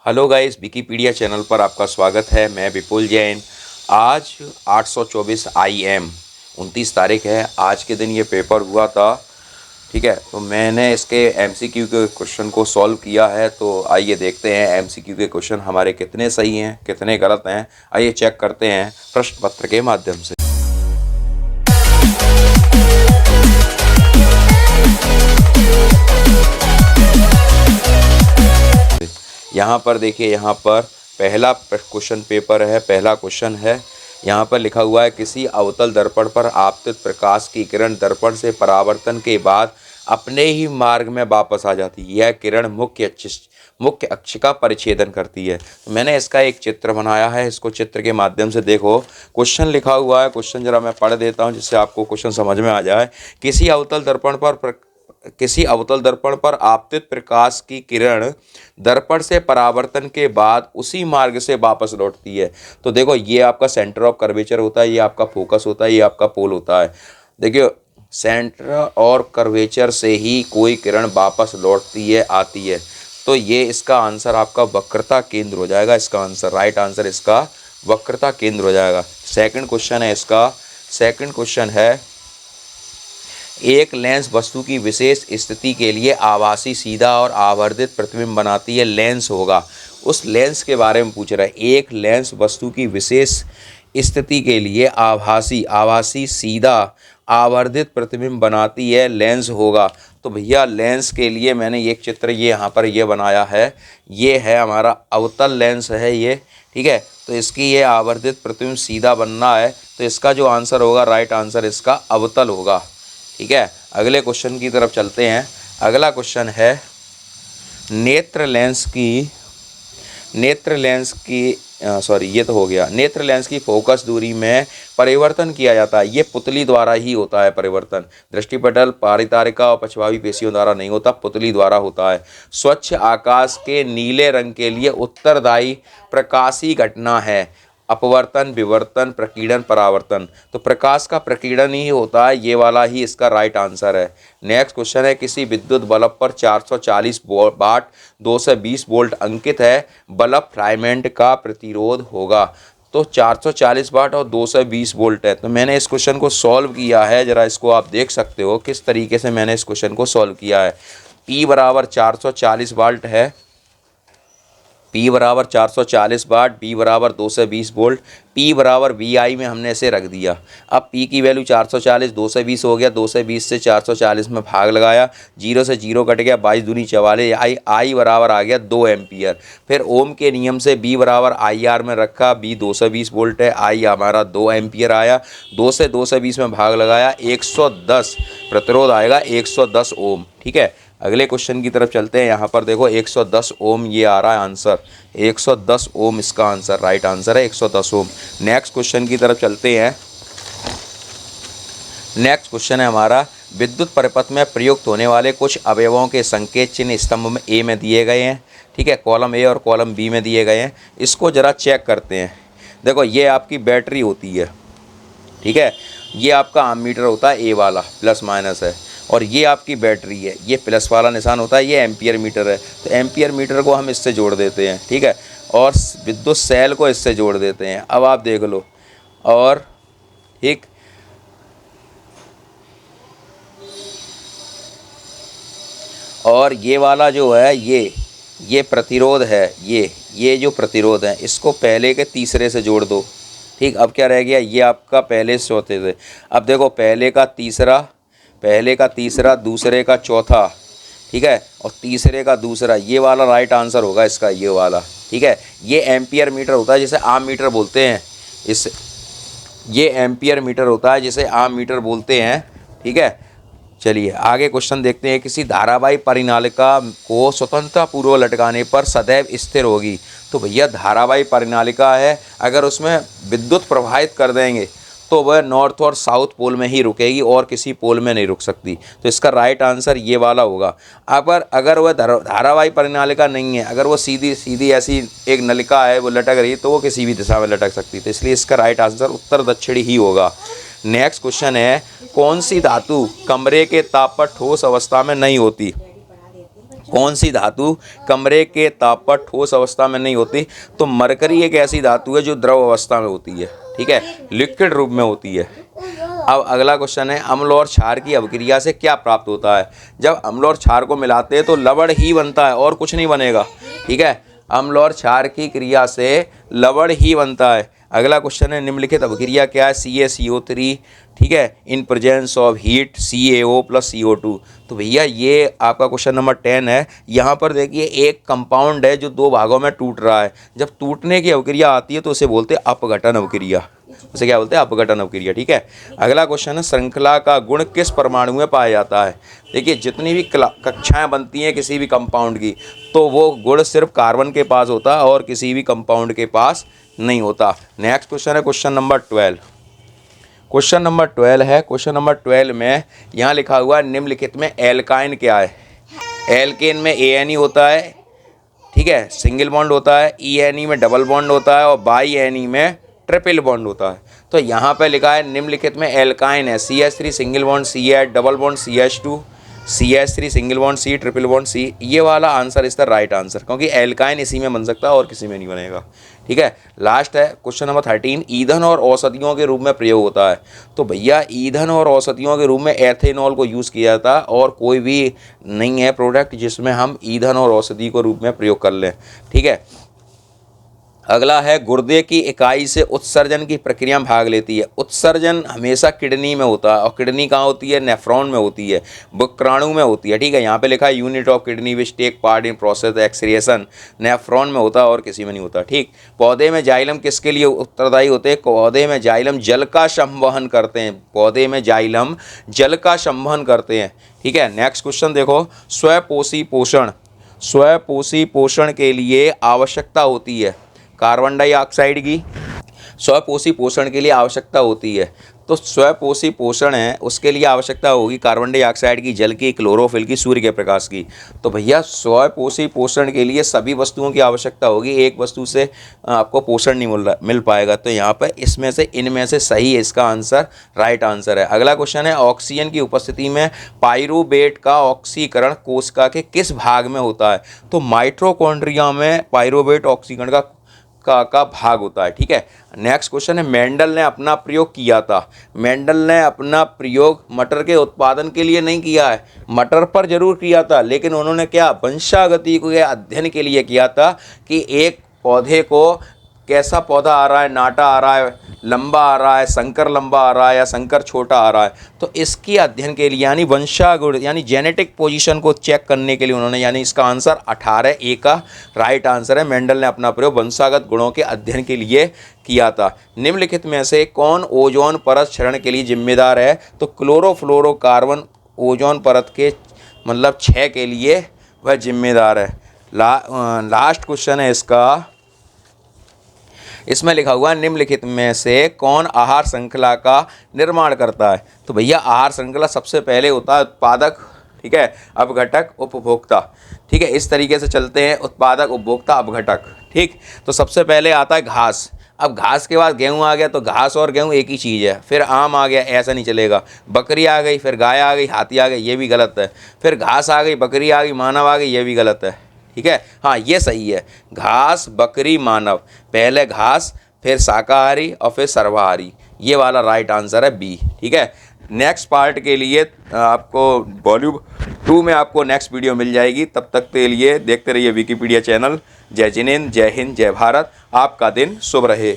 Hello guys, Wikipedia channel पर आपका स्वागत है। मैं विपुल जैन। आज 824 IM 29 तारीख है। आज के दिन ये पेपर हुआ था। ठीक है, तो मैंने इसके MCQ के क्वेश्चन को सॉल्व किया है। तो आइए देखते हैं MCQ के क्वेश्चन हमारे कितने सही हैं, कितने गलत हैं। आइए चेक करते हैं प्रश्न पत्र के माध्यम से। यहाँ पर देखिए, यहाँ पर पहला क्वेश्चन पेपर है। पहला क्वेश्चन है, यहाँ पर लिखा हुआ है किसी अवतल दर्पण पर आपतित प्रकाश की किरण दर्पण से परावर्तन के बाद अपने ही मार्ग में वापस आ जाती है। यह किरण मुख्य अक्ष का परिच्छेदन करती है। तो मैंने इसका एक चित्र बनाया है, इसको चित्र के माध्यम से देखो। क्वेश्चन लिखा हुआ है, क्वेश्चन जरा मैं पढ़ देता हूँ जिससे आपको क्वेश्चन समझ में आ जाए। किसी अवतल दर्पण पर आपतित प्रकाश की किरण दर्पण से परावर्तन के बाद उसी मार्ग से वापस लौटती है। तो देखो, ये आपका सेंटर ऑफ कर्वेचर होता है, ये आपका फोकस होता है, ये आपका पोल होता है। देखियो, सेंटर और कर्वेचर से ही कोई किरण वापस लौटती है, आती है। तो ये इसका आंसर आपका वक्रता केंद्र हो जाएगा। इसका आंसर, राइट आंसर इसका वक्रता केंद्र हो जाएगा। सेकंड क्वेश्चन है इसका। सेकंड क्वेश्चन है, एक लेंस वस्तु की विशेष स्थिति के लिए आभासी सीधा और आवर्धित प्रतिबिंब बनाती है। लेंस होगा, उस लेंस के बारे में पूछ रहा है। एक लेंस वस्तु की विशेष स्थिति के लिए आभासी सीधा आवर्धित प्रतिबिंब बनाती है, लेंस होगा। तो भैया, लेंस के लिए मैंने एक चित्र ये यहाँ पर ये बनाया है। ये है हमारा अवतल लेंस है ये। ठीक है, तो इसकी ये आवर्धित प्रतिबिंब सीधा बनना है। तो इसका जो आंसर होगा, राइट आंसर इसका अवतल होगा। ठीक है, अगले क्वेश्चन की तरफ चलते हैं। अगला क्वेश्चन है, नेत्र लेंस की फोकस दूरी में परिवर्तन किया जाता है। ये पुतली द्वारा ही होता है परिवर्तन। दृष्टिपटल, पारितारिका और पछवावी पेशियों द्वारा नहीं होता, पुतली द्वारा होता है। स्वच्छ आकाश के नीले रंग के लिए उत्तरदायी प्रकाशीय घटना है अपवर्तन, विवर्तन, प्रकीर्णन, परावर्तन। तो प्रकाश का प्रकीर्णन ही होता है, ये वाला ही इसका राइट आंसर है। नेक्स्ट क्वेश्चन है, किसी विद्युत बल्ब पर 440 वाट 220 वोल्ट अंकित है, बल्ब फ्राइमेंट का प्रतिरोध होगा। तो 440 वाट और 220 वोल्ट है। तो मैंने इस क्वेश्चन को सॉल्व किया है, जरा इसको आप देख सकते हो किस तरीके से मैंने इस क्वेश्चन को सॉल्व किया है। P बराबर 440 वाट है, P बराबर 440 वाट, B बराबर 220 वोल्ट, P बराबर VI में हमने इसे रख दिया। अब P की वैल्यू 440, 220 हो गया, 220 से 440 में भाग लगाया, 0 से 0 कट गया, 22 दूनी 44, I बराबर आ गया 2 एम्पियर। फिर ओम के नियम से B बराबर IR में रखा, B 220 वोल्ट है, I हमारा 2 एम्पियर आया। 2 से 220 में भाग लगाया, 110 प्रतिरोध आएगा, 110 ओम। ठीक है, अगले क्वेश्चन की तरफ चलते हैं। यहाँ पर देखो, 110 ओम ये आ रहा है आंसर। 110 ओम इसका आंसर, राइट आंसर है 110 ओम। नेक्स्ट क्वेश्चन की तरफ चलते हैं। नेक्स्ट क्वेश्चन है हमारा, विद्युत परिपथ में प्रयुक्त होने वाले कुछ अवयवों के संकेत चिन्ह स्तंभ में A में दिए गए हैं। ठीक है, कॉलम A और कॉलम B में दिए गए हैं। इसको ज़रा चेक करते हैं। देखो, ये आपकी बैटरी होती है। ठीक है, ये आपका आममीटर होता है, A वाला प्लस माइनस है, और ये आपकी बैटरी है, ये प्लस वाला निशान होता है, ये एम्पियर मीटर है। तो एम्पियर मीटर को हम इससे जोड़ देते हैं। ठीक है, और विद्युत सेल को इससे जोड़ देते हैं। अब आप देख लो, और ठीक, और ये वाला जो है, ये प्रतिरोध है, ये जो प्रतिरोध है, इसको पहले के तीसरे से जोड़ दो। ठीक, अब क्या रह गया, ये आपका पहले से चौथे से। अब देखो, पहले का तीसरा, दूसरे का चौथा, ठीक है, और तीसरे का दूसरा, ये वाला राइट आंसर होगा इसका, ये वाला। ठीक है, ये एम्पियर मीटर होता है जिसे आम मीटर बोलते हैं। ये एम्पियर मीटर होता है जिसे आम मीटर बोलते हैं। ठीक है, चलिए आगे क्वेश्चन देखते हैं। किसी धारावाही परिनालिका को स्वतंत्रता पूर्वक लटकाने पर सदैव स्थिर होगी। तो भैया, धारावाही परिनालिका है, अगर उसमें विद्युत प्रवाहित कर देंगे तो वह नॉर्थ और साउथ पोल में ही रुकेगी और किसी पोल में नहीं रुक सकती। तो इसका राइट आंसर ये वाला होगा। अगर वह धारावाही परिनालिका नहीं है, अगर वो सीधी ऐसी एक नलिका है, वो लटक रही, तो वो किसी भी दिशा में लटक सकती है। तो इसलिए इसका राइट आंसर उत्तर दक्षिणी ही होगा। नेक्स्ट क्वेश्चन है, कौन सी धातु कमरे के ताप पर ठोस अवस्था में नहीं होती। कौन सी धातु कमरे के ताप पर ठोस अवस्था में नहीं होती? तो मरकरी एक ऐसी धातु है जो द्रव अवस्था में होती है, ठीक है, लिक्विड रूप में होती है। अब अगला क्वेश्चन है, अम्ल और क्षार की अभिक्रिया से क्या प्राप्त होता है? जब अम्ल और क्षार को मिलाते हैं तो लवण ही बनता है और कुछ नहीं बनेगा, ठीक है। अम्ल और क्षार की क्रिया से लवण ही बनता है। अगला क्वेश्चन है, निम्नलिखित अभिक्रिया क्या है? CaCO3, ठीक है, in presence of heat CaO plus CO2। तो भैया ये आपका क्वेश्चन नंबर 10 है। यहाँ पर देखिए एक कंपाउंड है जो दो भागों में टूट रहा है। जब टूटने की अभिक्रिया आती है तो उसे बोलते हैं अपघटन अभिक्रिया। उसे क्या बोलते हैं? अपघटन अभिक्रिया, ठीक है। अगला क्वेश्चन है, श्रृंखला का गुण किस परमाणु में पाया जाता है? देखिए जितनी भी कक्षाएं बनती हैं किसी भी कंपाउंड की, तो वो गुण सिर्फ कार्बन के पास होता है और किसी भी कंपाउंड के पास नहीं होता। नेक्स्ट क्वेश्चन है क्वेश्चन नंबर 12। क्वेश्चन नंबर 12 है। क्वेश्चन नंबर 12 में यहाँ लिखा हुआ है, निम्नलिखित में एल्काइन क्या है? एल्केन में ANE होता है, ठीक है, सिंगल बॉन्ड होता है। ENE में डबल बॉन्ड होता है और बाई NE में ट्रिपल बॉन्ड होता है। तो यहाँ पे लिखा है निम्नलिखित में एल्काइन है, CH3 single bond CH, double bond CH2, CH3 single bond C, triple bond C। ये वाला आंसर इसका राइट आंसर, क्योंकि एल्काइन इसी में बन सकता है और किसी में नहीं बनेगा, ठीक है। लास्ट है क्वेश्चन नंबर 13, ईंधन और औषधियों के रूप में प्रयोग होता है। तो भैया ईंधन और औषधियों के रूप में एथेनॉल को यूज़ किया जाता है और कोई भी नहीं है प्रोडक्ट जिसमें हम ईंधन और औषधि को रूप में प्रयोग कर लें, ठीक है। अगला है, गुर्दे की इकाई से उत्सर्जन की प्रक्रिया में भाग लेती है। उत्सर्जन हमेशा किडनी में होता है और किडनी कहाँ होती है? नेफ्रॉन में होती है, शुक्राणु में होती है, ठीक है। यहाँ पे लिखा है unit of kidney which take part in process excretion, nephron में होता है और किसी में नहीं होता, ठीक। पौधे में जाइलम किसके लिए उत्तरदायी होते हैं? पौधे में जाइलम जल का संवहन करते हैं, पौधे में जाइलम जल का संवहन करते हैं, ठीक है। नेक्स्ट क्वेश्चन देखो, स्वपोषी पोषण। स्वपोषी पोषण के लिए आवश्यकता होती है कार्बन डाइऑक्साइड की, स्वपोषी पोषण के लिए आवश्यकता होती है। तो स्वपोषी पोषण है उसके लिए आवश्यकता होगी कार्बन डाइऑक्साइड की, जल की, क्लोरोफिल की, सूर्य के प्रकाश की। तो भैया स्वपोषी पोषण के लिए सभी वस्तुओं की आवश्यकता होगी, एक वस्तु से आपको पोषण नहीं मिल पाएगा। तो यहाँ पर इसमें से इनमें से सही है इसका आंसर, राइट आंसर है। अगला क्वेश्चन है, ऑक्सीजन की उपस्थिति में पाइरूवेट का ऑक्सीकरण कोशिका के किस भाग में होता है? तो माइटोकॉन्ड्रिया में पाइरूवेट ऑक्सीकरण का भाग होता है, ठीक है। नेक्स्ट क्वेश्चन है, मेंडल ने अपना प्रयोग किया था। मेंडल ने अपना प्रयोग मटर के उत्पादन के लिए नहीं किया है, मटर पर जरूर किया था, लेकिन उन्होंने क्या वंशागति के अध्ययन के लिए किया था कि एक पौधे को कैसा पौधा आ रहा है, नाटा आ रहा है, लंबा आ रहा है, संकर लंबा आ रहा है या संकर छोटा आ रहा है। तो इसके अध्ययन के लिए यानी वंशागुण यानी जेनेटिक पोजीशन को चेक करने के लिए उन्होंने, यानी इसका आंसर 18A का राइट आंसर है। मेंडल ने अपना प्रयोग वंशागत गुणों के अध्ययन के लिए किया था। निम्नलिखित में से कौन ओजोन परत क्षरण के लिए जिम्मेदार है? तो क्लोरोफ्लोरोकार्बन ओजोन परत के मतलब क्षय के लिए वह जिम्मेदार है। लास्ट क्वेश्चन है इसका, इसमें लिखा हुआ है, निम्नलिखित में से कौन आहार श्रृंखला का निर्माण करता है? तो भैया आहार श्रृंखला सबसे पहले होता है उत्पादक, ठीक है, अपघटक, उपभोक्ता, ठीक है। इस तरीके से चलते हैं, उत्पादक, उपभोक्ता, अपघटक, ठीक। तो सबसे पहले आता है घास। अब घास के बाद गेहूँ आ गया, तो घास और गेहूँ एक ही चीज़ है। फिर आम आ गया, ऐसा नहीं चलेगा। बकरी आ गई, फिर गाय आ गई, हाथी आ गई, ये भी गलत है। फिर घास आ गई, बकरी आ गई, मानव आ गई, ये भी गलत है, ठीक है। हाँ ये सही है, घास, बकरी, मानव, पहले घास फिर शाकाहारी और फिर सर्वाहारी, ये वाला राइट आंसर है बी, ठीक है। नेक्स्ट पार्ट के लिए आपको वॉल्यूम 2 में आपको नेक्स्ट वीडियो मिल जाएगी। तब तक के लिए देखते रहिए विकिपीडिया चैनल। जय जिनेंद्र, जय हिंद, जय भारत। आपका दिन शुभ रहे।